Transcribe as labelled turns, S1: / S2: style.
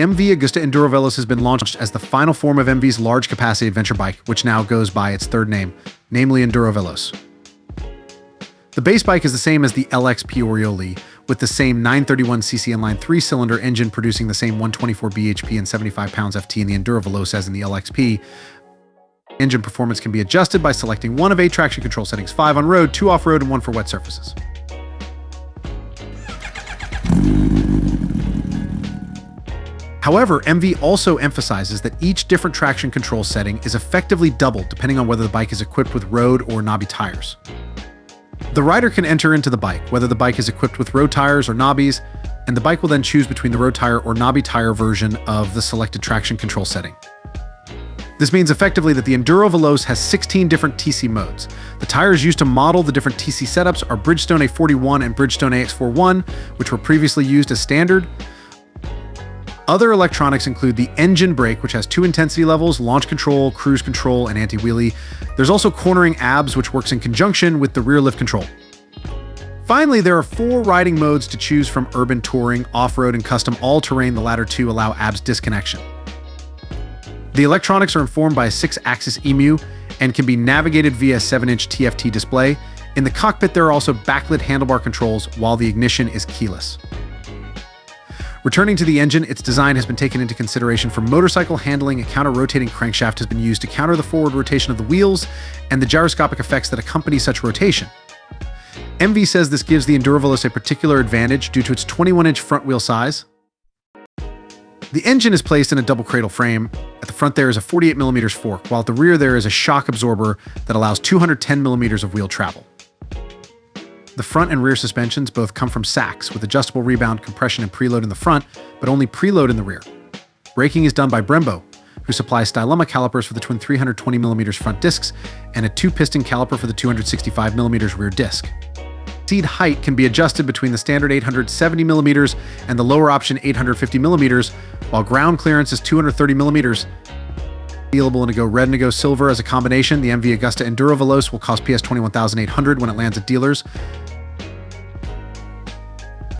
S1: MV Agusta Enduro Veloce has been launched as the final form of MV's large-capacity adventure bike, which now goes by its third name, namely Enduro Veloce. The base bike is the same as the LXP Orioli, with the same 931cc inline 3-cylinder engine producing the same 124 bhp and 75 pounds FT in the Enduro Veloce as in the LXP. Engine performance can be adjusted by selecting one of 8 traction control settings, 5 on road, 2 off-road, and 1 for wet surfaces. However, MV also emphasizes that each different traction control setting is effectively doubled depending on whether the bike is equipped with road or knobby tires. The rider can enter into the bike, whether the bike is equipped with road tires or knobbies, and the bike will then choose between the road tire or knobby tire version of the selected traction control setting. This means effectively that the Enduro Veloce has 16 different TC modes. The tires used to model the different TC setups are Bridgestone A41 and Bridgestone AX41, which were previously used as standard. Other electronics include the engine brake, which has 2 intensity levels, launch control, cruise control, and anti-wheelie. There's also cornering ABS, which works in conjunction with the rear lift control. Finally, there are 4 riding modes to choose from: urban, touring, off-road, and custom all-terrain. The latter 2 allow ABS disconnection. The electronics are informed by a 6-axis EMU and can be navigated via a 7-inch TFT display. In the cockpit, there are also backlit handlebar controls, while the ignition is keyless. Returning to the engine, its design has been taken into consideration for motorcycle handling. A counter-rotating crankshaft has been used to counter the forward rotation of the wheels and the gyroscopic effects that accompany such rotation. MV says this gives the Enduro Veloce a particular advantage due to its 21-inch front wheel size. The engine is placed in a double cradle frame. At the front there is a 48mm fork, while at the rear there is a shock absorber that allows 210mm of wheel travel. The front and rear suspensions both come from Sachs, with adjustable rebound, compression, and preload in the front, but only preload in the rear. Braking is done by Brembo, who supplies Stylema calipers for the twin 320mm front discs and a 2-piston caliper for the 265mm rear disc. Seat height can be adjusted between the standard 870mm and the lower option 850mm, while ground clearance is 230mm. Available in a Go Red and a Go Silver as a combination, the MV Agusta Enduro Veloce will cost PS $21,800 when it lands at dealers.